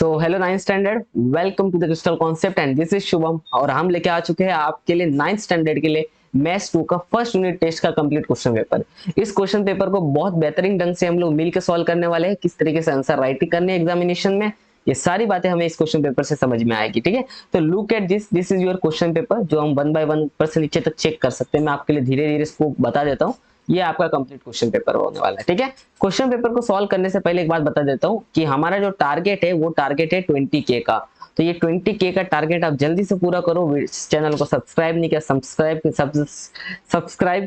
So hello ninth standard, welcome to the Crystal Concept and this is Shubham. और हम लेके आ चुके हैं आपके लिए नाइन्थ स्टैंडर्ड के लिए मैथ्स 2 का फर्स्ट यूनिट टेस्ट का कंप्लीट क्वेश्चन पेपर। इस क्वेश्चन पेपर को बहुत बेहतरीन ढंग से हम लोग मिल के सॉल्व करने वाले हैं। किस तरीके से आंसर राइटिंग करनी है एग्जामिनेशन में, ये सारी बातें हमें इस क्वेश्चन पेपर से समझ में आएगी। ठीक है, तो look at this is your question paper, जो हम 1 बाय 1 ऊपर से नीचे तक चेक कर सकते हैं। मैं आपके लिए धीरे धीरे इसको बता देता हूँ। ये आपका कंप्लीट क्वेश्चन पेपर होने वाला है। ठीक है, क्वेश्चन पेपर को सॉल्व करने से पहले एक बात बता देता हूँ कि हमारा जो टारगेट है वो टारगेट है 20K का। तो ये 20K का टारगेट आप जल्दी से पूरा करो। चैनल को सब्सक्राइब नहीं किया, सब्सक्राइब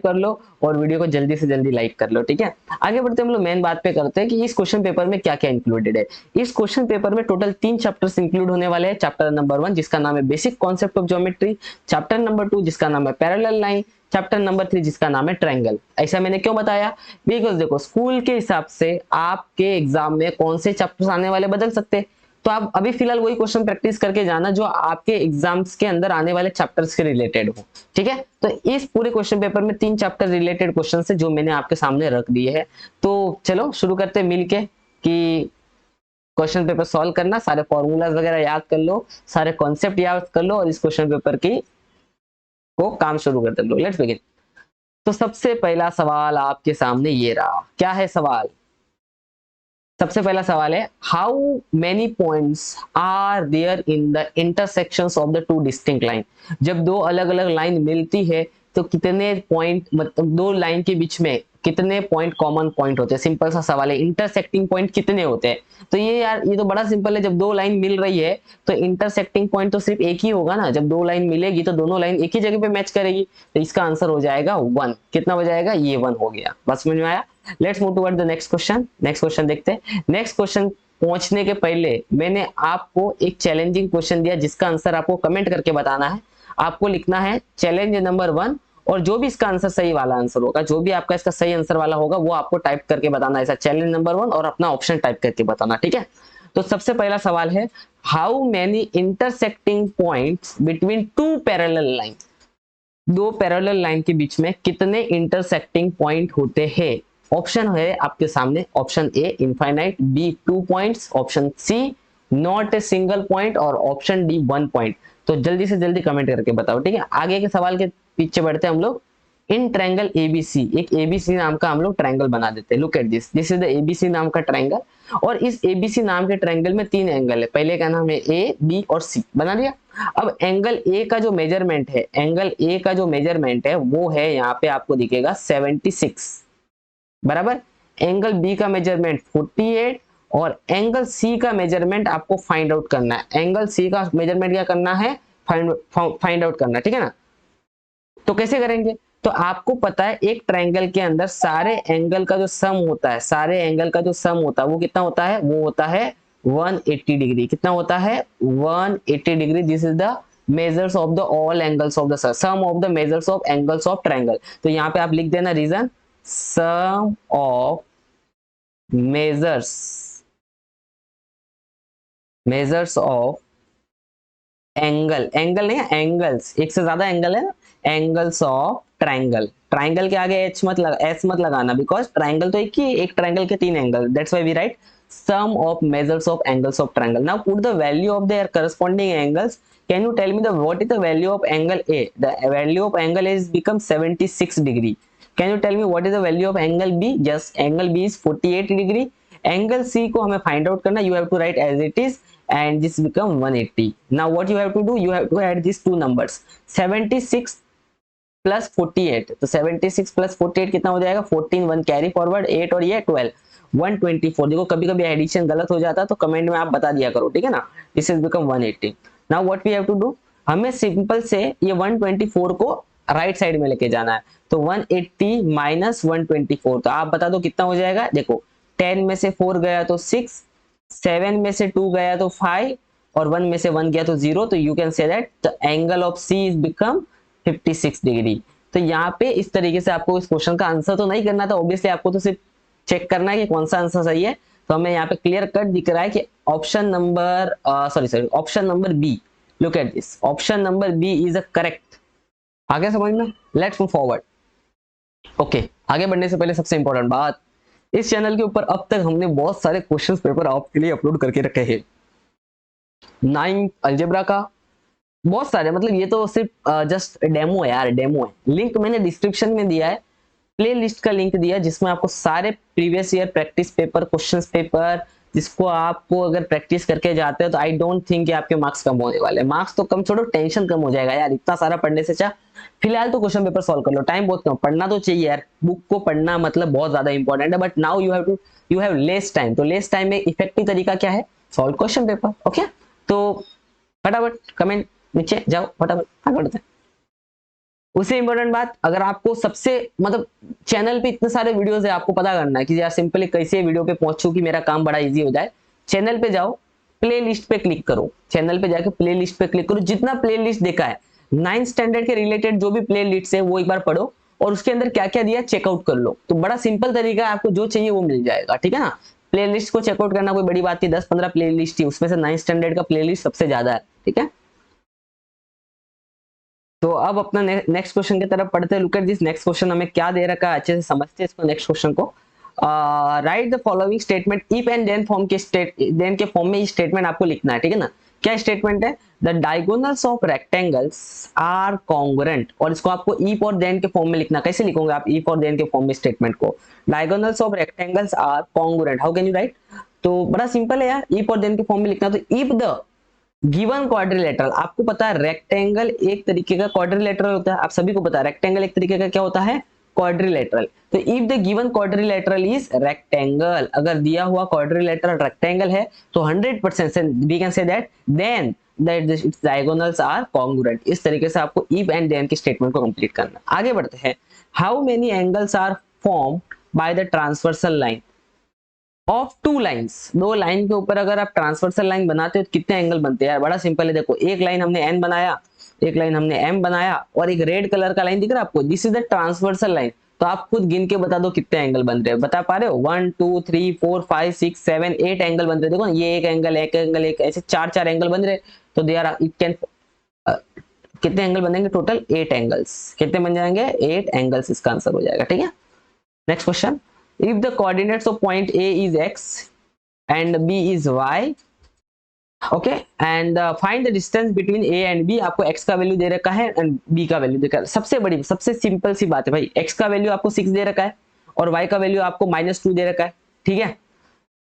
कर लो और वीडियो को जल्दी से जल्दी लाइक कर लो। ठीक है, आगे बढ़ते हम लोग मेन बात पे करते हैं कि इस क्वेश्चन पेपर में क्या क्या इंक्लूडेड है। इस क्वेश्चन पेपर में टोटल 3 चैप्टर्स इंक्लूड होने वाले हैं। चैप्टर नंबर 1 जिसका नाम है basic concept of geometry, chapter number 2 जिसका नाम है पैरेलल लाइन, चैप्टर नंबर 3 जिसका नाम है ट्रायंगल। ऐसा मैंने क्यों बताया? बिकॉज देखो, स्कूल के हिसाब से आपके एग्जाम में कौन से चैप्टर्स आने वाले बदल सकते हैं। तो आप अभी फिलहाल वही क्वेश्चन प्रैक्टिस करके जाना जो आपके एग्जाम्स के अंदर आने वाले चैप्टर्स के रिलेटेड हो। ठीक है, तो इस पूरे क्वेश्चन पेपर में 3 चैप्टर रिलेटेड क्वेश्चन है जो मैंने आपके सामने रख दिए हैं। तो चलो शुरू करते हैं मिलके कि क्वेश्चन पेपर सॉल्व करना। सारे फॉर्मूलाज वगैरह याद कर लो, सारे कॉन्सेप्ट याद कर लो और इस क्वेश्चन पेपर की को काम शुरू करते लो। Let's begin. तो सबसे पहला सवाल आपके सामने ये रहा। क्या है सवाल? सबसे पहला सवाल है, how many points are there in the intersections of the two distinct line. जब दो अलग अलग लाइन मिलती है तो कितने पॉइंट, मतलब दो लाइन के बीच में कितने पॉइंट कॉमन पॉइंट होते हैं। सिंपल सा सवाल है, इंटरसेक्टिंग पॉइंट कितने होते हैं। तो ये यार, ये तो बड़ा सिंपल है। जब दो लाइन मिल रही है तो इंटरसेक्टिंग पॉइंट तो सिर्फ एक ही होगा ना। जब दो लाइन मिलेगी तो दोनों लाइन एक ही जगह पे मैच करेगी, तो इसका आंसर हो जाएगा 1। कितना हो जाएगा? ये 1 हो गया। बस समझ में आया? Let's move toward the next question. Next question देखते हैं। नेक्स्ट क्वेश्चन पहुंचने के पहले मैंने आपको एक चैलेंजिंग क्वेश्चन दिया जिसका आंसर आपको कमेंट करके बताना है। आपको लिखना है चैलेंज नंबर 1 और जो भी इसका आंसर सही वाला आंसर होगा, जो भी आपका इसका सही आंसर वाला होगा वो आपको टाइप करके बताना है। ऐसा चैलेंज नंबर 1 और अपना ऑप्शन टाइप करके बताना। ठीक है, तो सबसे पहला सवाल है, how many intersecting points between two parallel line. दो पैरेलल लाइन के बीच में कितने इंटरसेक्टिंग पॉइंट होते हैं। ऑप्शन है आपके सामने, option A infinite, B 2 points, option C not a single point और ऑप्शन डी 1 पॉइंट। तो जल्दी से जल्दी कमेंट करके बताओ। ठीक है, आगे के सवाल के पीछे बढ़ते हैं हम लोग। इन ट्रायंगल एबीसी, एक एबीसी नाम का हम लोग ट्रायंगल बना देते हैं। Look at this is the ABC नाम का ट्रायंगल। और इस एबीसी नाम के ट्रायंगल में 3 एंगल है। पहले का नाम है ए, बी और सी। बना दिया। अब एंगल ए का जो मेजरमेंट है, एंगल ए का जो मेजरमेंट है वो है, यहाँ पे आपको दिखेगा 76 बराबर। एंगल बी का मेजरमेंट 48 और एंगल सी का मेजरमेंट आपको फाइंड आउट करना है। एंगल सी का मेजरमेंट क्या करना है? फाइंड आउट करना है। ठीक है ना? तो कैसे करेंगे? तो आपको पता है एक ट्रायंगल के अंदर सारे एंगल का जो सम होता है, सारे एंगल का जो सम होता है वो कितना होता है? वो होता है 180 डिग्री। कितना होता है? 180 degree. This is the measures of the all angles of the sum of the measures of angles of triangle. तो यहाँ पे आप लिख देना reason, sum of measures measures of angle, angle नहीं है एंगल्स, एक से ज्यादा एंगल है ना, एंगल्स ऑफ ट्रायंगल। ट्रायंगल के आगे एच मत लगा, एस मत लगाना, बिकॉज ट्रायंगल तो एक ही, एक ट्रायंगल के 3 angle, that's why we write sum of measures of angles of triangle. Now put the value of their corresponding angles. Can you tell me the what is the value of angle A? The value of angle is become 76 degree. Can you tell me what is the value of angle B? Just angle B is 48 degree. Angle C को हमें find out करना, you have to write as it is and this become 180. Now what you have to do, you have to add these two numbers, 76 plus 48। तो 76 plus 48 कितना हो जाएगा? 14, 1 carry forward, 8 और ये 12, 124। देखो कभी कभी एडिशन गलत हो जाता है तो कमेंट में आप बता दिया करो। ठीक है ना? This is become 180। Now what we have to do, हमें सिंपल से ये 124 को राइट साइड में लेके जाना है। तो 180 माइनस 124, तो आप बता दो कितना हो जाएगा। देखो 10 में से 4 गया तो 6, 7 में से 2 गया तो 5 और 1 में से 1 गया तो 0। तो you can say that the angle of C is become 56 degree. तो यहाँ पे इस तरीके से आपको इस क्वेश्चन का आंसर तो नहीं करना था, ऑब्वियसली आपको तो सिर्फ चेक करना है कि कौन सा आंसर सही है। तो हमें यहाँ पे क्लियर कट दिख रहा है कि option number option number B, look at this, option number B is a correct. आगे समझना, लेट्स मूव फॉरवर्ड। ओके, आगे बढ़ने से पहले सबसे इंपॉर्टेंट बात, इस चैनल के ऊपर अब तक हमने बहुत सारे क्वेश्चन पेपर आपके लिए अपलोड करके रखे हैं। 9 अलजेब्रा का, बहुत सारे, मतलब ये तो सिर्फ जस्ट डेमो है यार, डेमो है। लिंक मैंने डिस्क्रिप्शन में दिया है, प्ले लिस्ट का लिंक दिया जिसमें आपको सारे previous year practice paper, questions paper, जिसको आपको अगर प्रैक्टिस करके जाते हो तो आई डोंट थिंक कि आपके मार्क्स कम होने वाले। मार्क्स तो कम छोड़ो, टेंशन कम हो जाएगा यार, इतना सारा पढ़ने से। अच्छा फिलहाल तो क्वेश्चन पेपर सॉल्व कर लो, टाइम बहुत कम, पढ़ना तो चाहिए यार, बुक को पढ़ना मतलब बहुत ज्यादा इंपॉर्टेंट है, but now you have less time, तो लेस टाइम में इफेक्टिव तरीका क्या है, सॉल्व क्वेश्चन पेपर। ओके, तो फटाफट कमेंट नीचे जाओ, फटाफट आगे बढ़ते हैं। उससे इंपॉर्टेंट बात, अगर आपको सबसे मतलब चैनल पे इतने सारे वीडियोस है, आपको पता करना है कि यार सिंपली कैसे वीडियो पे पहुंचूं कि मेरा काम बड़ा इजी हो जाए, चैनल पे जाओ, प्ले लिस्ट पे क्लिक करो, चैनल पे जाके प्ले लिस्ट पे क्लिक करो, जितना प्ले लिस्ट देखा है 9th स्टैंडर्ड के रिलेटेड जो भी प्ले लिस्ट है वो एक बार पढ़ो, और उसके अंदर क्या क्या दिया चेकआउट कर लो। तो बड़ा सिंपल तरीका है, आपको जो चाहिए वो मिल जाएगा, ठीक है ना। प्ले लिस्ट को चेकआउट करना कोई बड़ी बात नहीं, 10-15 प्ले लिस्ट थी, उसमें से 9th स्टैंडर्ड का प्ले लिस्ट सबसे ज्यादा है, ठीक है। तो अब अपना नेक्स्ट क्वेश्चन की तरफ पढ़ते हैं। Look at this next question, हमें क्या दे रखा है अच्छे से समझते हैं इसको। नेक्स्ट क्वेश्चन को, write the following statement if and then form के देन के फॉर्म में ये स्टेटमेंट आपको लिखना है, ठीक है ना। क्या स्टेटमेंट है, the diagonals of rectangles are congruent, और इसको आपको इफ और देन के फॉर्म में लिखना। कैसे लिखोगे आप इफ और देन के फॉर्म में स्टेटमेंट को, diagonals of rectangles are congruent, how can you write. तो बड़ा सिंपल है यार, इफ और देन के फॉर्म में लिखना। तो इफ द गिवन क्वाड्रिलेटरल, आपको पता है रेक्टेंगल एक तरीके का क्वाड्रिलेटरल होता है, आप सभी को पता है रेक्टेंगल एक तरीके का क्या होता है, क्वाड्रिलेटरल। तो if the given quadrilateral is rectangle, अगर दिया हुआ क्वाड्रिलेटरल रेक्टेंगल है तो 100% we can say that then that its diagonals are congruent. इस तरीके से आपको इफ एंड देन की स्टेटमेंट को कंप्लीट करना। आगे बढ़ते हैं, how many angles are formed by the transversal line of two lines, दो लाइन के ऊपर अगर आप ट्रांसवर्सल लाइन बनाते हो तो कितने एंगल बनते हैं यार, बड़ा सिंपल है। देखो एक लाइन हमने एन बनाया, एक लाइन हमने एम बनाया, और एक रेड कलर का लाइन दिख रहा है आपको, this is the transversal line. तो आप खुद गिन के बता दो कितने एंगल बन रहे हैं, बता पा रहे हो, 1 2 3 4 5 6 7 8 एंगल बन रहे हैं। देखो ये एक एंगल, एक एंगल, एक, ऐसे चार चार एंगल बन रहे। तो दे आर इट कैन, कितने एंगल बनेंगे टोटल, 8 एंगल्स। कितने बन जाएंगे, 8 एंगल्स, इसका आंसर हो जाएगा, ठीक है। Next question, if the coordinates of point A is x and B is y, okay, and find the distance between A and B, आपको x का वैल्यू दे रखा है and B का वैल्यू दे रखा है। सबसे बड़ी सबसे सिंपल सी बात है भाई, x का वैल्यू आपको 6 दे रखा है और y का वैल्यू आपको -2 दे रखा है, ठीक है।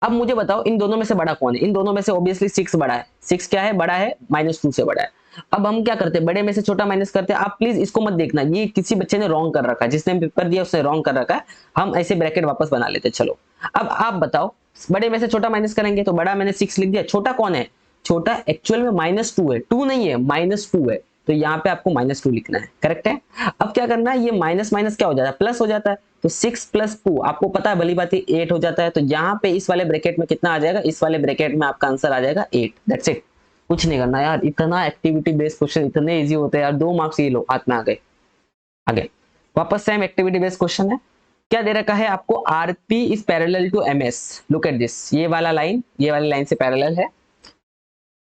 अब मुझे बताओ इन दोनों में से बड़ा कौन है, इन दोनों में से ऑब्वियसली 6 बड़ा है, 6 क्या है, बड़ा है, -2 से बड़ा है। अब हम क्या करते हैं, बड़े में से छोटा माइनस करते हैं। आप प्लीज इसको मत देखना, ये किसी बच्चे ने रॉन्ग कर रखा है, जिसने पेपर दिया उसने रॉन्ग कर रखा है, हम ऐसे ब्रैकेट वापस बना लेते हैं। चलो अब आप बताओ, बड़े में से छोटा माइनस करेंगे तो बड़ा मैंने 6 लिख दिया, छोटा कौन है, छोटा एक्चुअल में -2 है, 2 नहीं है, -2 है, तो यहाँ पे आपको -2 लिखना है, करेक्ट है। अब क्या करना है, ये माइनस माइनस क्या हो जाता है, प्लस हो जाता है, तो 6 + 2 आपको पता है भली बात 8 हो जाता है। तो यहाँ पे इस वाले ब्रैकेट में कितना आ जाएगा, इस वाले ब्रैकेट में आपका आंसर आ जाएगा 8, दैट्स इट। कुछ नहीं करना यार, इतना एक्टिविटी बेस्ड क्वेश्चन इतने इजी होते हैं यार, 2 मार्क्स ये लो हाथ में आ गए। आगे वापस सेम एक्टिविटी बेस्ड क्वेश्चन है, क्या दे रखा है आपको, RP is parallel to MS, look at this, ये वाला लाइन ये वाली लाइन से पैरेलल है,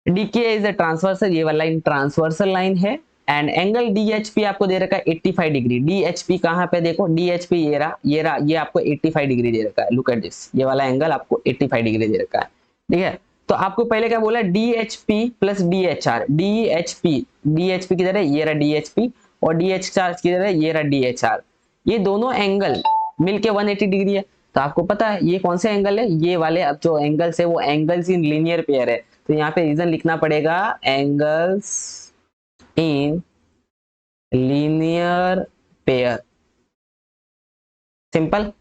डीके इज अ ट्रांसवर्सल, ये वाला लाइन ट्रांसवर्सल लाइन है, एंड एंगल डीएचपी आपको दे रखा है 85 डिग्री। डीएचपी कहां पे, देखो डीएचपी ये रहा, ये रहा, ये आपको 85 डिग्री दे रखा है, लुक एट दिस, ये वाला एंगल आपको 85 डिग्री दे रखा है, ठीक है। तो आपको पहले क्या बोला, DHP plus DHR, DHP, DHP किधर है, ये रहा डीएचपी, और डीएचआर किधर है, ये रहा डीएचआर, ये दोनों एंगल मिलके 180 डिग्री है। तो आपको पता है ये कौन से एंगल है, ये वाले। अब जो एंगल्स है वो एंगल्स इन लीनियर पेयर है, तो यहाँ पे रीजन लिखना पड़ेगा, angles in linear pair, simple,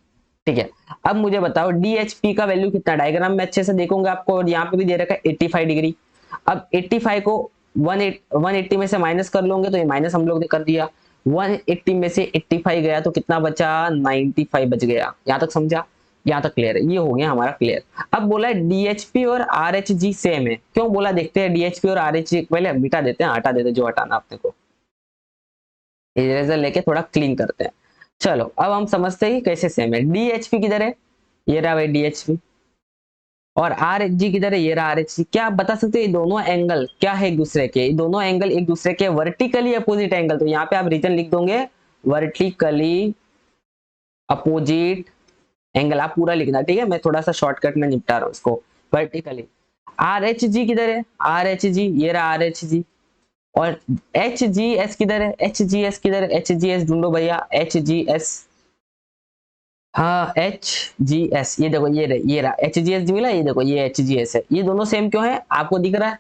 ठीक है। अब मुझे बताओ डीएचपी का वैल्यू कितना, डायग्राम में अच्छे से देखोगे आपको, और यहाँ पे भी दे रखा है 85 डिग्री। अब 85 को 180 में से माइनस कर लोगे तो ये माइनस हम लोग ने कर दिया, 180 में से 85 गया तो कितना बचा, 95 बच गया। यहाँ तक समझा, यहाँ तक क्लियर है, ये हो गया हमारा क्लियर। अब बोला है डीएचपी और आरएचजी सेम है, क्यों बोला देखते हैं, डीएचपी और आरएचजी पहले मिटा देते हैं, हटा देते हैं जो हटाना अपने को, इरेजर लेके थोड़ा क्लीन करते हैं। चलो अब हम समझते हैं कैसे सेम है। डीएचपी किधर है, ये रहा भाई डीएचपी, और आरएचजी किधर है, ये रहा आरएचजी। क्या आप बता सकते हैं ये दोनों एंगल क्या है एक दूसरे के, ये दोनों एंगल एक दूसरे के वर्टिकली अपोजिट एंगल, तो यहाँ पे आप रीजन लिख दोगे वर्टिकली अपोजिट एंगल, आप पूरा लिखना, ठीक है, मैं थोड़ा सा शॉर्टकट में निपटा रहा हूँ इसको, वर्टिकली। आर एच जी किधर है, आर एच जी, ये रहा आर एच जी। और एच जी एस किधर है, एच जी एस किधर है, एच जी एस ढूंढो भैया, एच जी एस। हाँ एच जी एस, ये देखो ये रहा, ये रहा एच जी एस मिला, ये देखो ये एच जी एस है। ये दोनों सेम क्यों है आपको दिख रहा है,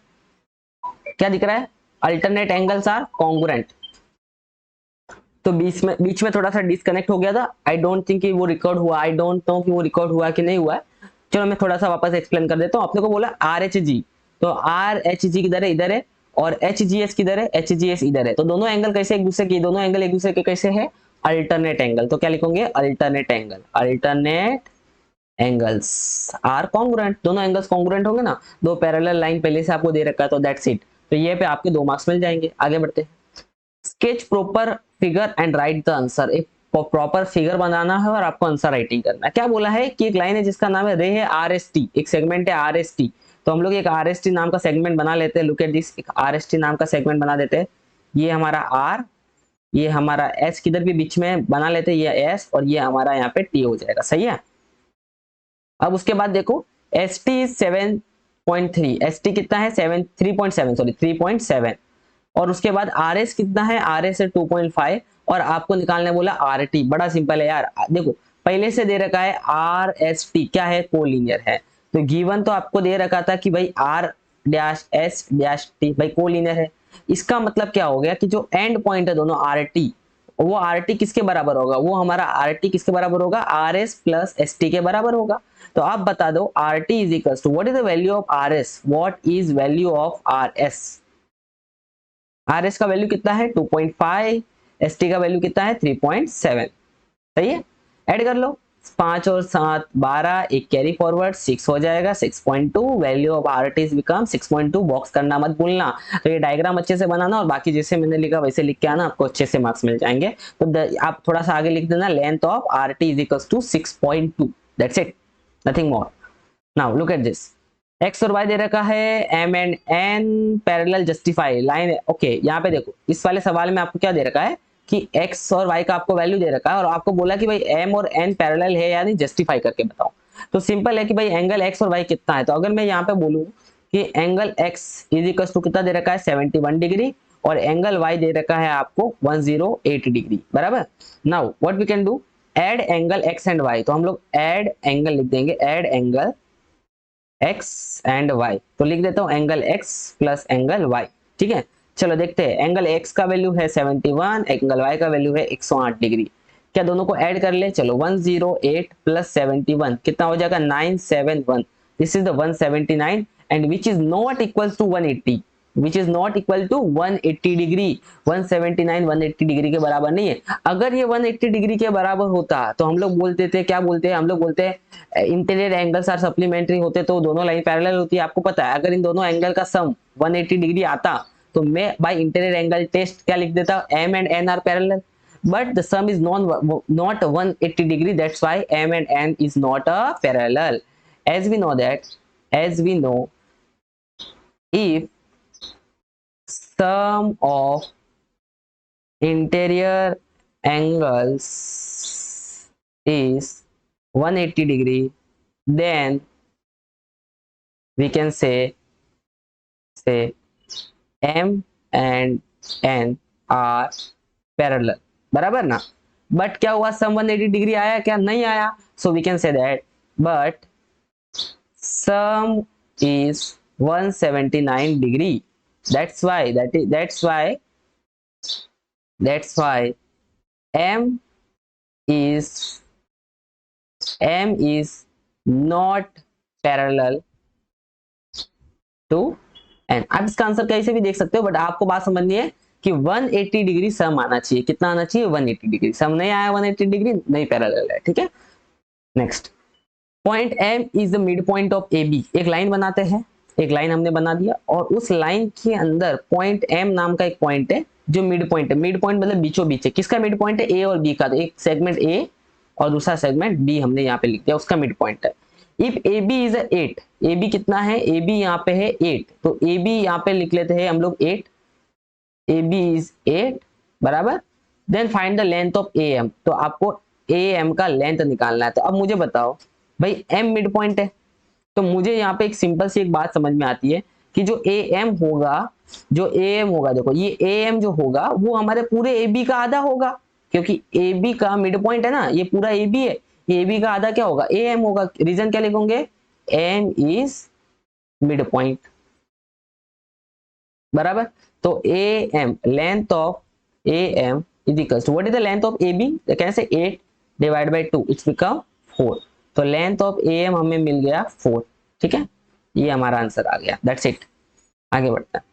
क्या दिख रहा है, अल्टरनेट एंगल्स आर कॉन्ग्रुएंट। तो बीच में थोड़ा सा डिस्कनेक्ट हो गया था, आई डोंट थिंक कि वो रिकॉर्ड हुआ, आई डोंट नो कि वो रिकॉर्ड हुआ कि नहीं हुआ है। चलो मैं थोड़ा सा वापस एक्सप्लेन कर देता हूँ। आपने को बोला आर एच जी, तो आर एच जी किधर है, इधर है। और एच जी एस किधर है, एच जी एस इधर है। तो दोनों एंगल कैसे एक दूसरे के, दोनों एंगल एक दूसरे के कैसे है, अल्टरनेट एंगल। तो क्या लिखोगे, alternate angle, alternate angles are congruent. दोनों एंगल्स कॉन्ग्रुएंट होंगे ना, दो पैरेलल लाइन पहले से आपको दे रखा है, तो दैट्स इट। तो ये पे आपके 2 मार्क्स मिल जाएंगे। आगे बढ़ते हैं। Sketch proper figure and right the answer. एक प्रॉपर फिगर बनाना है और आपको आंसर राइटिंग करना है। क्या बोला है कि एक लाइन है जिसका नाम है रे है आर एस टी, एक सेगमेंट है आर एस टी। तो हम लोग एक आर एस टी नाम का सेगमेंट बना लेते हैं। लुक एट दिस, एक आर एस टी नाम का सेगमेंट बना देते हैं। ये हमारा आर, ये हमारा एस, किधर भी बीच में बना लेते हैं, ये एस और ये हमारा यहाँ पे टी हो जाएगा। सही है। अब उसके बाद देखो S T is 7.3, S T कितना है 3.7, सॉरी 3.7। और उसके बाद आर एस कितना है, आर एस है 2.5। और आपको निकालने बोला आर टी। बड़ा सिंपल है यार, देखो पहले से दे रखा है आर एस टी क्या है, कोलिनियर है। तो गिवन तो आपको दे रखा था कि भाई R dash S dash T भाई कोलिनियर है। इसका मतलब क्या हो गया कि जो एंड पॉइंट है दोनों आर टी, वो आर टी किसके बराबर होगा, वो हमारा आर टी किसके बराबर होगा, R S plus S T के बराबर होगा। तो आप बता दो R T is equal to what is the value of R S, what is value of R S. R S का वैल्यू कितना है 2.5, एस टी का वैल्यू कितना है 3.7। सही है। ऐड कर लो, 5 और 7 12, एक कैरी फॉरवर्ड 6 हो जाएगा, 6.2। Value of R T become 6.2। Box करना मत भूलना। तो ये डायग्राम अच्छे से बनाना और बाकी जैसे मैंने लिखा वैसे लिख के आना, आपको अच्छे से मार्क्स मिल जाएंगे। तो आप थोड़ा सा आगे लिख देना, length of R T is equal to 6.2, that's it, nothing more. Now look at this, X और वाई दे रखा है, M and N parallel justify line. Okay यहाँ पे देखो इस वाले सवाल में आपको क्या दे रखा है कि एक्स और वाई का आपको वैल्यू दे रखा है और आपको बोला कि भाई एम और एन पैरेलल है या नहीं, जस्टिफाई करके बताओ। तो सिंपल है कि भाई एंगल एक्स और वाई कितना है। तो अगर मैं यहाँ पे बोलूँ कि angle X is equal to कितना दे रखा है 71 डिग्री और एंगल वाई दे रखा है आपको 108 डिग्री, बराबर। Now what we can do, add angle X and Y. तो हम लोग एड एंगल लिख देंगे, add angle x and y। तो लिख देता हूं angle x plus angle y। ठीक है, चलो देखते हैं। एंगल x का वैल्यू है 71, एंगल y का वैल्यू है 108 डिग्री। क्या दोनों को ऐड कर ले, चलो 108 प्लस 71 कितना हो जाएगा 971। This is the 179 and which is not equal to 180, which is not equal to 180 degree. 179 180 degree के बराबर नहीं है। अगर ये 180 डिग्री के बराबर होता तो हम लोग बोलते थे, क्या बोलते हैं हम लोग, बोलते हैं इंटीरियर एंगल्स आर सप्लीमेंट्री होते, तो दोनों लाइन पैरेलल होती है। आपको पता है अगर इन दोनों एंगल का सम 180 डिग्री आता तो मैं बाय इंटीरियर एंगल टेस्ट क्या लिख देता, M and N are parallel, but the sum is not 180 degree, that's why m and n is not a parallel. As we know that, as we know, if sum of interior angles is 180 degree, then we can say m and n are parallel, बराबर ना। But क्या हुआ, सम 180 degree आया क्या, नहीं आया। So we can say that but sum is 179 degree, that's why that's why m is not parallel to n। आप इसका आंसर कैसे भी देख सकते हो, बट आपको बात समझनी है कि 180 डिग्री सम आना चाहिए। कितना आना चाहिए, 180 डिग्री। सम नहीं आया 180 डिग्री, नहीं पैरेलल है। ठीक है, next point M is the mid point of A B. एक लाइन बनाते हैं, एक लाइन हमने बना दिया और उस लाइन के अंदर पॉइंट एम नाम का एक पॉइंट है जो मिड पॉइंट है। मिड पॉइंट मतलब बीचों बीच है। किसका मिड पॉइंट है, ए और बी का। तो एक सेगमेंट ए और दूसरा सेगमेंट बी हमने यहाँ पे लिख दिया, उसका मिड पॉइंट है। If A B is 8, A B कितना है, ए बी यहाँ पे है 8, तो ए बी यहाँ पे लिख लेते हैं हम लोग 8, ए बी इज 8, बराबर। Then find the length of A M. तो आपको ए एम का लेंथ निकालना है। तो अब मुझे बताओ भाई एम मिड पॉइंट है, तो मुझे यहाँ पे एक सिंपल सी एक बात समझ में आती है कि जो ए एम होगा, जो ए एम होगा, देखो ये ए एम जो होगा वो हमारे पूरे ए बी का आधा होगा, क्योंकि ए बी का मिड पॉइंट है ना, ये पूरा ए बी है, ए बी का आधा क्या होगा, ए एम होगा। रीजन क्या लिखोगे, एम इज मिड पॉइंट, बराबर। तो A M, length of A M is equal to what is the length of A B, कैसे 8 डिवाइड बाई 2 इट्स बिकम 4। तो लेंथ ऑफ ए एम हमें मिल गया 4, ठीक है, ये हमारा आंसर आ गया, दैट्स इट। आगे बढ़ते हैं,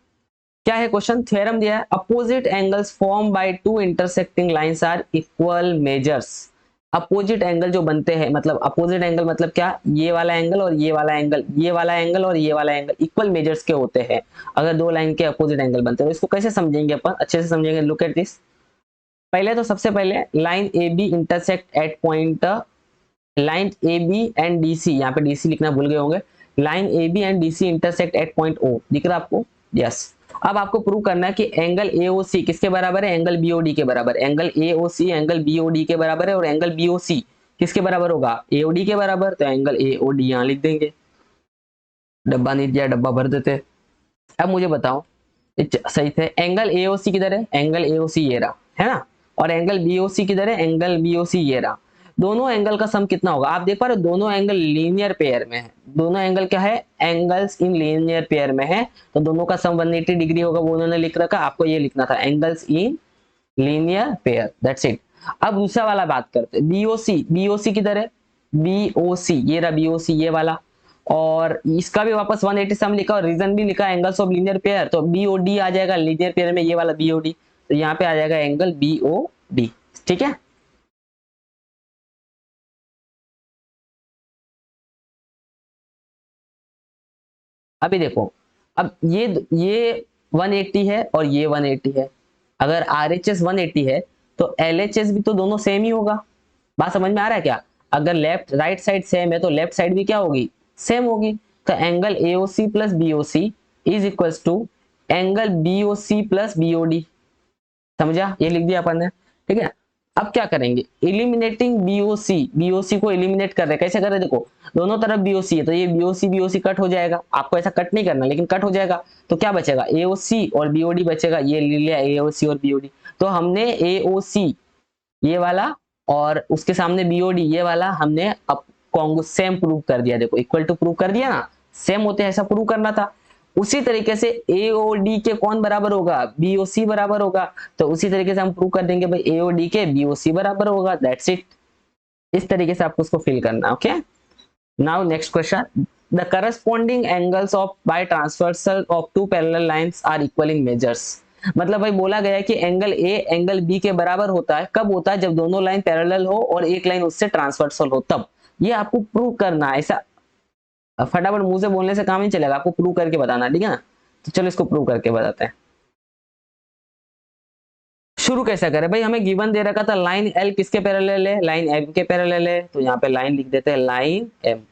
क्या है क्वेश्चन, थ्योरम दिया है, opposite angles form by two intersecting lines are equal measures. Opposite angle जो बनते हैं, मतलब अपोजिट एंगल मतलब क्या, ये वाला एंगल और ये वाला एंगल, ये वाला एंगल और ये वाला एंगल इक्वल मेजर्स के होते हैं अगर दो लाइन के अपोजिट एंगल बनते हैं। तो इसको कैसे समझेंगे अपन, अच्छे से समझेंगे, लुक एट दिस। पहले तो सबसे पहले line A B intersect at point, line A B and D C, यहाँ पे डी सी लिखना भूल गए होंगे, line A B and D C intersect at point O, दिख रहा है आपको, यस। अब आपको प्रूव करना है कि एंगल एओसी किसके बराबर है, एंगल बीओडी के बराबर। एंगल एओसी एंगल बीओडी के बराबर है, और एंगल बीओसी किसके बराबर होगा, एओडी के बराबर। तो एंगल एओडी यहां लिख देंगे, डब्बा नहीं दिया, डब्बा भर देते। अब मुझे बताओ, सही थे, एंगल एओसी किधर है, एंगल एओसी ये रहा, है ना, और एंगल बीओसी किधर है, एंगल बीओसी ये रहा। दोनों एंगल का सम कितना होगा, आप देख पा रहे हो, दोनों एंगल लीनियर पेयर में है, दोनों एंगल क्या है, एंगल्स इन लीनियर पेयर में है, तो दोनों का सम 180 डिग्री होगा, वो उन्होंने लिख रखा, आपको ये लिखना था, angles in linear pair, that's it. अब दूसरा वाला बात करते हैं, बीओसी, बीओसी किधर है, बीओसी ये रहा, बीओसी ये वाला, और इसका भी वापस 180 सम लिखा और रीजन भी लिखा, एंगल्स ऑफ लीनियर पेयर, तो बीओडी आ जाएगा लीनियर पेयर में, ये वाला बीओडी, तो यहाँ पे आ जाएगा एंगल बीओडी, ठीक है। अभी देखो, अब ये 180 है और ये 180 है, अगर RHS 180 है तो LHS भी तो दोनों सेम ही होगा। बात समझ में आ रहा है क्या, अगर लेफ्ट राइट साइड सेम है तो लेफ्ट साइड भी क्या होगी, सेम होगी। तो angle AOC plus BOC is equals to angle BOC plus BOD, समझा, ये लिख दिया अपन ने, ठीक है। अब क्या करेंगे, इलिमिनेटिंग BOC, BOC को इलिमिनेट कर रहे हैं, कैसे कर रहे हैं, देखो दोनों तरफ BOC है तो ये BOC BOC कट हो जाएगा, आपको ऐसा कट नहीं करना लेकिन कट हो जाएगा, तो क्या बचेगा, AOC और BOD बचेगा, ये ले लिया AOC और BOD। तो हमने AOC ये वाला और उसके सामने BOD ये वाला हमने अब सेम प्रूव कर दिया, देखो इक्वल टू प्रूव कर दिया ना, सेम होते हैं ऐसा प्रूव करना था। उसी तरीके से AOD के कौन बराबर होगा, BOC बराबर होगा, तो उसी तरीके से हम प्रूव कर देंगे भाई AOD के BOC बराबर होगा, दैट्स इट। इस तरीके से आपको उसको फिल करना है, okay. Now next question, the corresponding angles of by transversal of two parallel lines are equal in measures. मतलब भाई बोला गया है कि एंगल ए एंगल बी के बराबर होता है, कब होता है, जब दोनों लाइन पैरेलल हो और एक लाइन उससे ट्रांसवर्सल हो, तब। ये आपको प्रूव करना है, ऐसा फटाफट मुंह से बोलने से काम नहीं चलेगा, आपको प्रूव करके बताना, ठीक है ना। तो चलो इसको प्रूव करके बताते हैं। शुरू कैसा करें भाई, हमें गिवन दे रखा था लाइन एल किसके पैरेलल है, लाइन एम के पैरेलल है, तो यहाँ पे लाइन लिख देते हैं line M.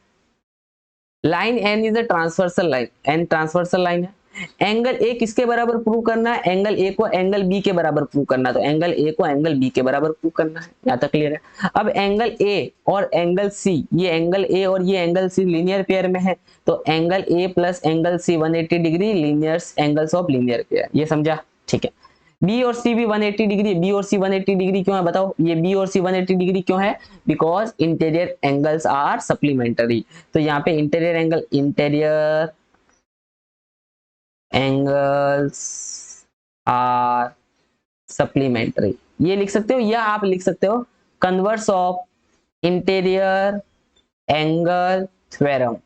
Line N is a transversal line, N transversal line है। एंगल ए किसके बराबर प्रूव करना है, एंगल ए को एंगल बी के बराबर प्रूव करना है, तो एंगल ए को एंगल बी के बराबर प्रूव करना है, यहाँ तक क्लियर है। अब एंगल ए और एंगल सी, ये एंगल ए और ये एंगल सी लीनियर पेयर में है, तो angle A plus angle C 180 degree linears angles of linear pair, ये समझा, ठीक है। बी और सी भी 180 डिग्री, बी और सी 180 डिग्री क्यों है बताओ, ये बी और सी 180 डिग्री क्यों है, because interior angles are supplementary. तो यहाँ पे interior angle, interior angles are supplementary, ये लिख सकते हो, या आप लिख सकते हो converse of interior angle theorem.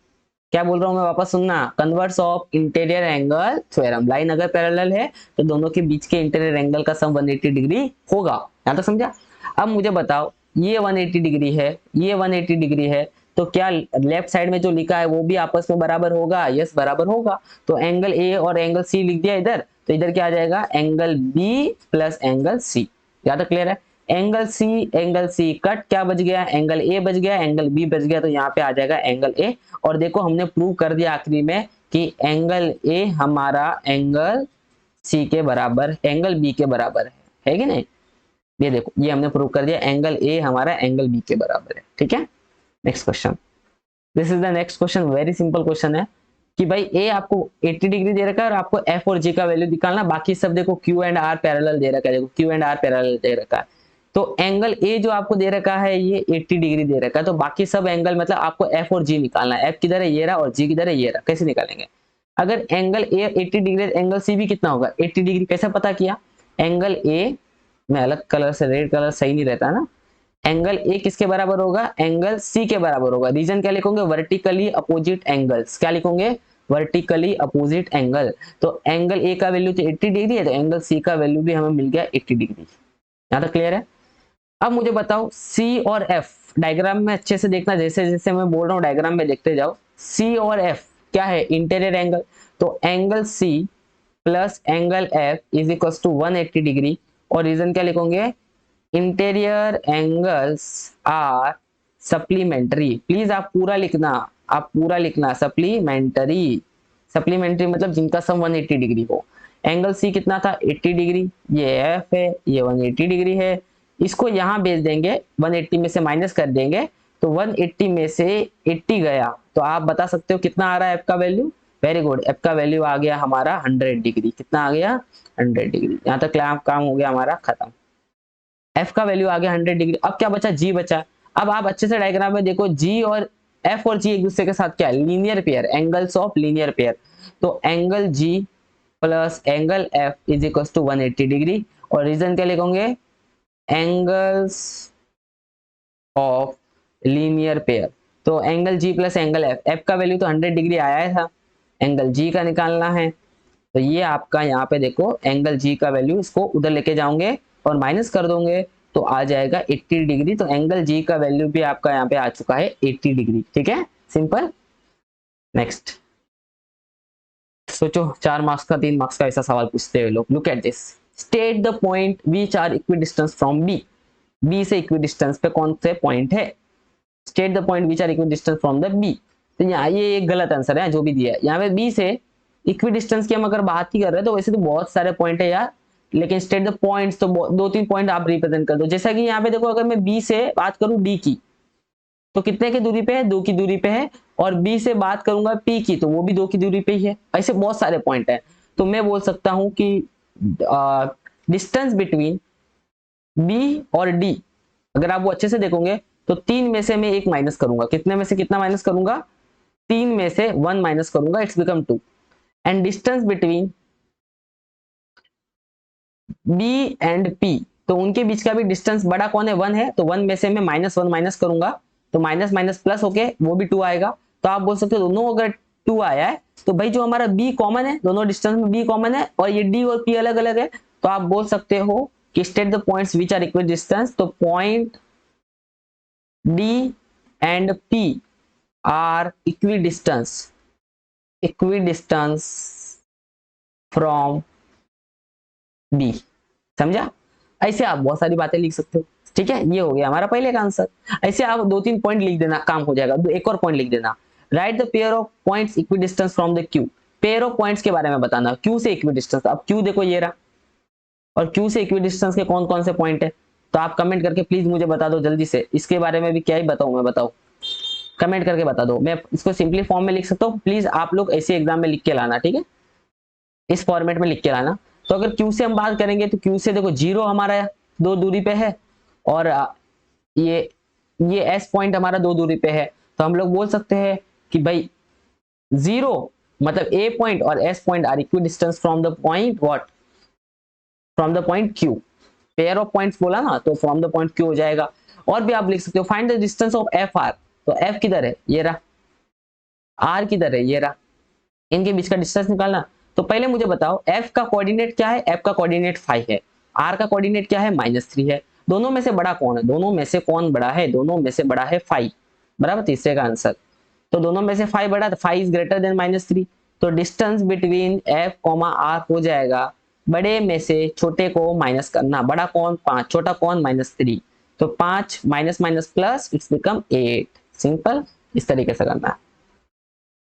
क्या बोल रहा हूं मैं, वापस सुनना, converse of interior angle theorem. Line अगर पैरेलल है तो दोनों के बीच के इंटीरियर एंगल का सम 180 डिग्री होगा, यहां तक समझा। अब मुझे बताओ, ये 180 डिग्री है, ये 180 डिग्री है, तो क्या लेफ्ट साइड में जो लिखा है वो भी आपस में बराबर होगा, यस बराबर होगा। तो एंगल ए और एंगल सी लिख दिया इधर, तो इधर क्या आ जाएगा, angle B plus angle C, यहां तक क्लियर है। एंगल सी कट, क्या बच गया, एंगल ए बच गया, एंगल बी बच गया, तो यहाँ पे आ जाएगा एंगल ए। और देखो हमने प्रूव कर दिया आखिरी में कि एंगल ए हमारा एंगल सी के बराबर, एंगल बी के बराबर है कि नहीं, ये देखो ये हमने प्रूव कर दिया, एंगल ए हमारा एंगल बी के बराबर है, ठीक है। Next question, this is the next question, very simple question है कि भाई ए आपको 80 डिग्री दे रखा है और आपको एफ और जी का वैल्यू निकालना, बाकी सब देखो क्यू एंड आर पैरेलल दे रखा है, देखो क्यू एंड आर पैरेलल दे रखा है। तो एंगल ए जो आपको दे रखा है ये 80 डिग्री दे रखा है, तो बाकी सब एंगल मतलब आपको एफ और जी निकालना है। एफ किधर है, ये रहा, और जी किधर है, ये रहा। कैसे निकालेंगे? अगर angle A 80 degree, angle C भी कितना होगा 80 डिग्री। कैसे पता किया? एंगल ए में अलग कलर से, रेड कलर सही नहीं रहता ना, एंगल ए किसके बराबर होगा, एंगल सी के बराबर होगा। रीजन क्या लिखोगे, वर्टिकली अपोजिट एंगल्स। क्या लिखोगे, वर्टिकली अपोजिट एंगल। तो एंगल ए का वैल्यू तो 80 डिग्री है, तो एंगल सी का वैल्यू भी हमें मिल गया 80 डिग्री। यहां तक क्लियर है? अब मुझे बताओ सी और एफ, डायग्राम में अच्छे से देखना, जैसे जैसे मैं बोल रहा हूँ डायग्राम में देखते जाओ। सी और एफ क्या है, इंटीरियर एंगल। तो angle C plus angle F is equal to 180 degree. और रीजन क्या लिखोगे, interior angles are supplementary. Please आप पूरा लिखना, आप पूरा लिखना, सप्लीमेंट्री। सप्लीमेंट्री मतलब जिनका सम 180 डिग्री हो। एंगल सी कितना था 80 डिग्री, ये एफ है, ये 180 डिग्री है। इसको यहां भेज देंगे, 180 में से माइनस कर देंगे, तो 180 में से 80 गया, तो आप बता सकते हो कितना आ रहा है एफ का वैल्यू। वेरी गुड, एफ का वैल्यू आ गया हमारा 100 डिग्री। कितना आ गया, 100 डिग्री। यहां तक काम हो गया हमारा खत्म। एफ का वैल्यू आ गया 100 डिग्री। अब क्या बचा, जी बचा। अब आप अच्छे से डायग्राम में देखो, जी और एफ और जी एक दूसरे के साथ क्या है, linear pair, angles of linear pair. तो angle G plus angle F is equal to 180 degree. और रीजन क्या लिखोगे, एंगल्स ऑफ लीनियर पेयर। तो angle G plus angle F, F का वैल्यू तो 100 डिग्री आया था, एंगल जी का निकालना है। तो ये आपका यहाँ पे देखो एंगल जी का वैल्यू, इसको उधर लेके जाओगे और माइनस कर दोगे तो आ जाएगा 80 डिग्री। तो एंगल जी का वैल्यू भी आपका यहाँ पे आ चुका है 80 डिग्री। ठीक है, सिंपल। नेक्स्ट सोचो, 4 मार्क्स का 3 मार्क्स का ऐसा सवाल पूछते हुए लोग। Look at this, state the point which are equidistance from B. B से इक्विडिस्टेंस पे कौन से पॉइंट है, state the point which are equidistance from the B. तो यहाँ ये एक गलत आंसर है जो भी दिया है यहाँ पे। बी से इक्विडिस्टेंस की हम अगर बात ही कर रहे हैं तो वैसे तो बहुत सारे पॉइंट है यार, लेकिन स्टेट द पॉइंट्स तो 2-3 पॉइंट आप रिप्रेजेंट कर दो। जैसा कि यहाँ पे देखो, अगर मैं बी से बात करूं डी की, तो कितने की दूरी पे है, 2 की दूरी पे है। और बी से बात करूंगा पी की, तो वो भी 2 की दूरी पे ही है। ऐसे बहुत सारे पॉइंट है। तो मैं बोल सकता हूं कि डिस्टेंस बिटवीन बी और डी, अगर आप वो अच्छे से देखोगे तो 3 में से मैं 1 माइनस करूंगा। कितने में से कितना माइनस करूंगा, 3 में से 1 माइनस करूंगा, it's become 2। And distance between B and P, तो उनके बीच का भी डिस्टेंस बड़ा कौन है, 1 है। तो 1 में से मैं -1 माइनस करूंगा, तो माइनस माइनस प्लस होके वो भी 2 आएगा। तो आप बोल सकते हो दोनों अगर 2 आया है तो भाई जो हमारा बी कॉमन है, दोनों डिस्टेंस में बी कॉमन है, और ये डी और पी अलग अलग है। तो आप बोल सकते हो कि state the points which are equal distance. तो point D and P are equidistance, equidistance from B. समझा? ऐसे आप बहुत सारी बातें लिख सकते हो। ठीक है, ये हो गया हमारा पहले का आंसर। ऐसे आप 2-3 पॉइंट लिख देना, काम हो जाएगा। एक और पॉइंट लिख देना, right the pair of points equidistance from the Q. Pair of points के बारे में बताना, क्यू से इक्विडिस्टेंस। अब क्यू देखो ये रहा, और क्यू से इक्विडिस्टेंस के कौन कौन से पॉइंट है। तो आप कमेंट करके प्लीज मुझे बता दो जल्दी से। इसके बारे में भी क्या ही बताऊं मैं, बताओ, कमेंट करके बता दो। मैं इसको सिंपली फॉर्म में लिख सकता हूँ, प्लीज आप लोग ऐसे एग्जाम में लिख के लाना। ठीक है, इस फॉर्मेट में लिख के लाना। तो अगर क्यू से हम बात करेंगे तो क्यू से देखो 0 हमारा 2 दूरी पे है, और ये एस पॉइंट हमारा 2 दूरी पे है। तो हम लोग बोल सकते हैं कि भाई 0 मतलब ए पॉइंट और S point are equidistant from the point what, from the point Q. Pair of points बोला ना, तो फ्रॉम द पॉइंट क्यू हो जाएगा। और भी आप लिख सकते हो find the distance of F R. तो एफ किधर है, ये रहा, आर किधर है, ये रहा, इनके बीच का डिस्टेंस निकालना। तो पहले मुझे बताओ एफ का कोऑर्डिनेट क्या है, एफ का कोऑर्डिनेट 5 है, आर का कोऑर्डिनेट क्या है, -3 है। दोनों में से बड़ा कौन है, दोनों में से कौन बड़ा है, दोनों में से बड़ा है 5, बराबर, तीसरे का आंसर। तो दोनों में से 5 बड़ा, तो 5 इज ग्रेटर देन -3। तो distance between F comma R हो जाएगा, बड़े में से छोटे को माइनस करना, बड़ा कौन 5, छोटा कौन -3। तो 5 minus minus plus, it's become 8। Simple, इस तरीके से करना है।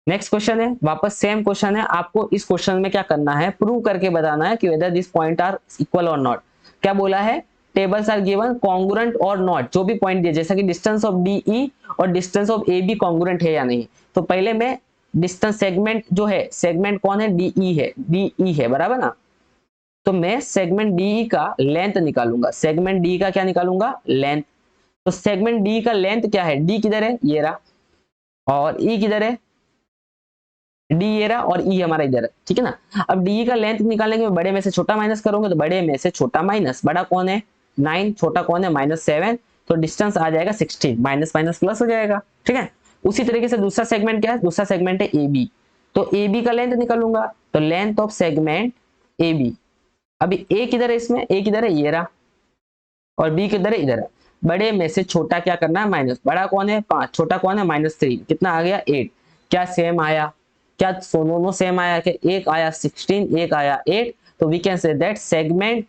नेक्स्ट क्वेश्चन है, वापस सेम क्वेश्चन है। आपको इस क्वेश्चन में क्या करना है, प्रूव करके बताना है कि whether this point are equal और नॉट। क्या बोला है, टेबल्स आर गिवन कॉन्ग्रुएंट और नॉट, जो भी पॉइंट दिए, जैसा कि डिस्टेंस ऑफ डीई और distance of A B congruent है या नहीं। तो पहले मैं डिस्टेंस सेगमेंट जो है, सेगमेंट कौन है, डीई है, डीई है, बराबर ना। तो मैं सेगमेंट डीई का लेंथ निकालूंगा, सेगमेंट डी का क्या निकालूंगा, लेंथ। तो सेगमेंट डी का लेंथ क्या है, डी किधर है, ये रहा, और ई किधर है, डी ये रहा, और ई हमारा इधर है, ठीक है ना। अब डी का लेंथ निकालने के बड़े में से छोटा माइनस करोगे, तो बड़े में से छोटा माइनस, बड़ा कौन है 9, छोटा कौन है -7, तो डिस्टेंस आ जाएगा 16, माइनस माइनस प्लस हो जाएगा, ठीक है। उसी तरीके से दूसरा सेगमेंट क्या है, दूसरा सेगमेंट है ए बी, तो ए बी का लेंथ निकालूंगा, तो length of segment A B. अभी ए किधर है, इसमें ए किधर है, ये रहा, और बी किधर है, इधर है। बड़े में से छोटा क्या करना है, माइनस, बड़ा कौन है 5, छोटा कौन है -3, कितना आ गया 8। क्या सेम आया, क्या दोनों सेम आया, कि एक आया 16, एक आया 8। तो we can say that segment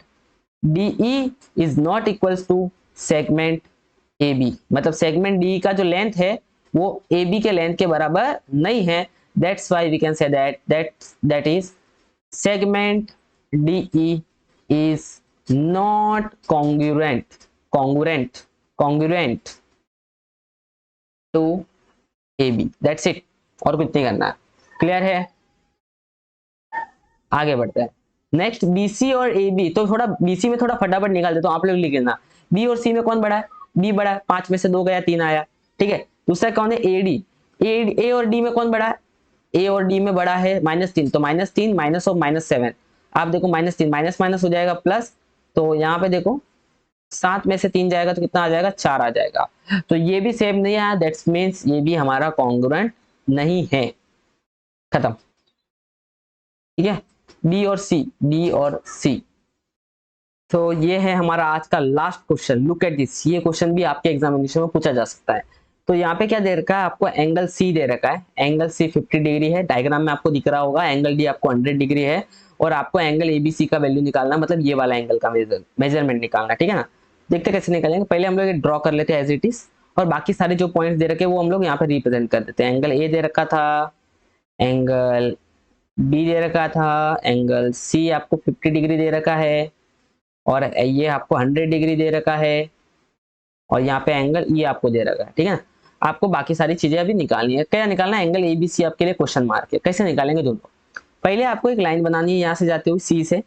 DE is not equals to segment AB, मतलब सेगमेंट DE का जो लेंथ है वो AB के लेंथ के बराबर नहीं है। That's why we can say that is segment DE is not congruent to AB। That's it, और कुछ नहीं करना है, क्लियर है। आगे बढ़ते हैं, नेक्स्ट BC और AB। तो थोड़ा BC में थोड़ा फटाफट निकाल देता हूं, आप लोग लिख लेना। B और C में कौन बड़ा है, B बड़ा है, 5 में से 2 गया 3 आया, ठीक है। दूसरा कौन है AD, A और D में कौन बड़ा है, A और D में बड़ा है -3, तो -3 माइनस ऑफ -7, आप देखो -3 माइनस माइनस हो जाएगा प्लस, तो यहाँ पे देखो 7 में से 3 जाएगा तो कितना आ जाएगा, 4 आ जाएगा। तो ये भी सेम नहीं आया, दैट्स मीन्स ये भी हमारा कॉन्ग्रुएंट नहीं है, खत्म, ठीक है। डी और सी। तो ये है हमारा आज का last question, look at this. ये क्वेश्चन भी आपके एग्जामिनेशन में पूछा जा सकता है। तो यहाँ पे क्या दे रखा है आपको, एंगल सी दे रखा है, एंगल सी 50 डिग्री है, डायग्राम में आपको दिख रहा होगा। एंगल डी आपको 100 डिग्री है, और आपको एंगल एबीसी का वैल्यू निकालना, मतलब ये वाला एंगल का मेजरमेंट निकालना, ठीक है ना। देखते कैसे निकालेंगे, पहले हम लोग ड्रॉ कर लेते हैं एज इट इज, और बाकी सारे जो पॉइंट्स दे रखे वो हम लोग यहाँ पे रिप्रेजेंट कर देते हैं। एंगल ए दे रखा था, एंगल बी दे रखा था, एंगल सी आपको 50 डिग्री दे रखा है, और ये आपको 100 डिग्री दे रखा है, और यहाँ पे एंगल ई आपको दे रखा है, ठीक है ना। आपको बाकी सारी चीजें अभी निकालनी है। क्या निकालना है, एंगल एबीसी आपके लिए क्वेश्चन मार्क है। कैसे निकालेंगे दोनों, पहले आपको एक लाइन बनानी है यहाँ से जाते हुए सी से,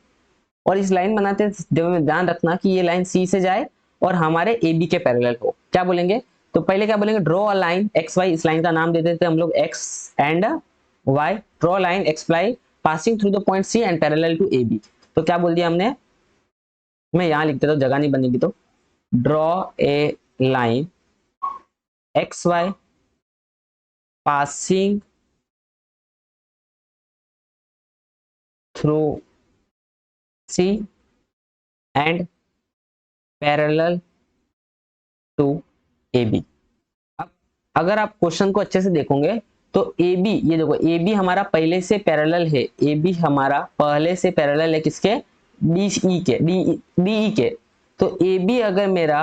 और इस लाइन बनाते ध्यान रखना कि ये लाइन सी से जाए और हमारे ए बी के पैरेलल हो। क्या बोलेंगे, तो पहले क्या बोलेंगे, draw a line X Y, इस लाइन का नाम दे देते हैं हम लोग X and Y. Draw line X Y passing through the point C and parallel to A B. तो क्या बोल दिया हमने, मैं यहाँ लिख देता हूँ, जगह नहीं बनेगी तो। Draw a line X Y passing through C and parallel to A B. अब अगर आप क्वेश्चन को अच्छे से देखोगे तो ए बी, ये देखो ए बी हमारा पहले से पैरेलल है, ए बी हमारा पहले से पैरेलल है किसके, डीई के। तो ए बी अगर मेरा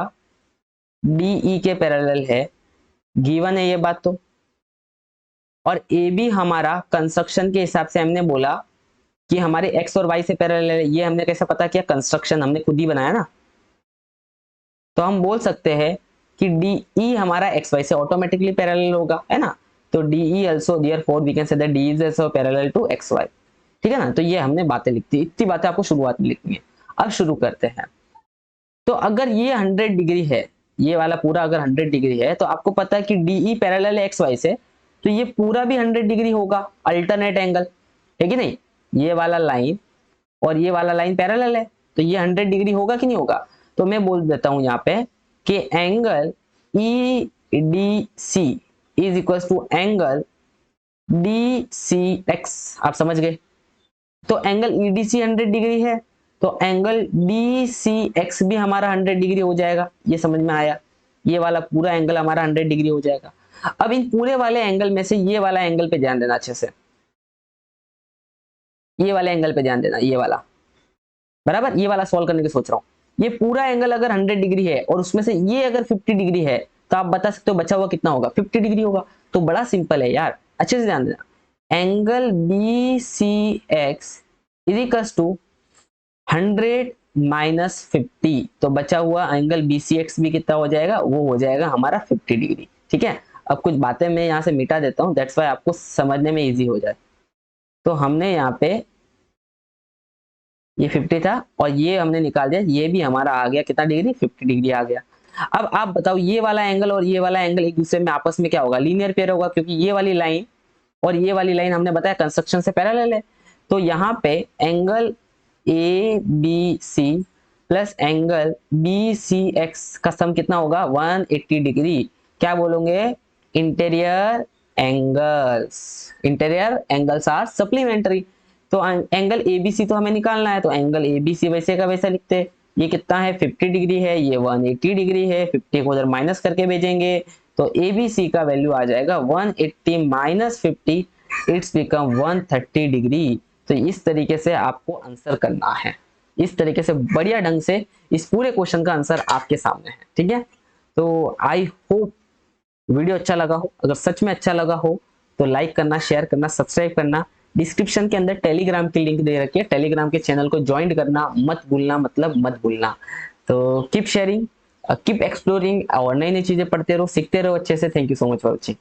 डीई के पैरेलल है, गिवन है ये बात तो, और ए बी हमारा कंस्ट्रक्शन के हिसाब से हमने बोला कि हमारे एक्स और वाई से पैरेलल है। ये हमने कैसे पता किया, कंस्ट्रक्शन हमने खुद ही बनाया ना। तो हम बोल सकते हैं कि DE हमारा एक्स वाई से ऑटोमेटिकली पैरेलल होगा, है ना। तो DE also therefore we can say that DE is also parallel to XY, ठीक है ना। तो ये हमने बातें लिख दी, इतनी बातें आपको शुरुआत में लिखनी है। अब शुरू करते हैं। तो अगर ये 100 डिग्री है, ये वाला पूरा अगर 100 डिग्री है, तो आपको पता है कि DE पैरेलल है XY से, तो ये पूरा भी 100 डिग्री होगा, अल्टरनेट एंगल है कि नहीं। ये वाला लाइन और ये वाला लाइन पैरेलल है, तो ये 100 डिग्री होगा कि नहीं होगा। तो मैं बोल देता हूं यहाँ पे कि angle EDC is equal to angle DCX। आप समझ गए। तो एंगल EDC 100 डिग्री है, तो एंगल DCX भी हमारा 100 डिग्री हो जाएगा। ये समझ में आया, ये वाला पूरा एंगल हमारा 100 डिग्री हो जाएगा। अब इन पूरे वाले एंगल में से ये वाला एंगल पे ध्यान देना अच्छे से, ये वाले एंगल पे ध्यान देना, ये वाला बराबर, ये वाला सॉल्व करने की सोच रहा हूँ। ये पूरा एंगल अगर 100 डिग्री है और उसमें से ये अगर 50 डिग्री है, तो आप बता सकते हो बचा हुआ कितना होगा, 50 डिग्री होगा। तो बड़ा सिंपल है यार, अच्छे से ध्यान देना। Angle BCX is equal to 100 -50, तो बचा हुआ एंगल BCX भी कितना हो जाएगा, वो हो जाएगा हमारा 50 डिग्री। ठीक है, अब कुछ बातें मैं यहाँ से मिटा देता हूँ, दैट्स वाई आपको समझने में इजी हो जाए। तो हमने यहाँ पे ये 50 था और ये हमने निकाल दिया, ये भी हमारा आ गया कितना डिग्री, 50 डिग्री आ गया। अब आप बताओ ये वाला एंगल और ये वाला एंगल एक दूसरे में आपस में क्या होगा, लीनियर पेयर होगा, क्योंकि ये वाली लाइन और ये वाली लाइन हमने बताया कंस्ट्रक्शन से पैरेलल है। तो यहाँ पे angle ABC plus angle BCX का सम कितना होगा, 180 डिग्री। क्या बोलोगे, interior angles, interior angles are supplementary. तो एंगल ABC तो हमें निकालना है, तो एंगल ABC वैसे का वैसा लिखते हैं। ये कितना है, 50 डिग्री है, ये 180 डिग्री है, 50 को उधर माइनस करके भेजेंगे तो ABC का वैल्यू आ जाएगा 180 माइनस 50, इट्स बिकम 130 डिग्री। तो इस तरीके से आपको आंसर करना है, इस तरीके से बढ़िया ढंग से इस पूरे क्वेश्चन का आंसर आपके सामने है। ठीक है, तो आई होप वीडियो अच्छा लगा हो। अगर सच में अच्छा लगा हो तो लाइक करना, शेयर करना, सब्सक्राइब करना। डिस्क्रिप्शन के अंदर टेलीग्राम की लिंक दे रखी है, टेलीग्राम के चैनल को ज्वाइन करना मत भूलना, मतलब मत भूलना। तो कीप शेयरिंग, कीप एक्सप्लोरिंग और नई नई चीजें पढ़ते रहो, सीखते रहो अच्छे से। Thank you so much for watching.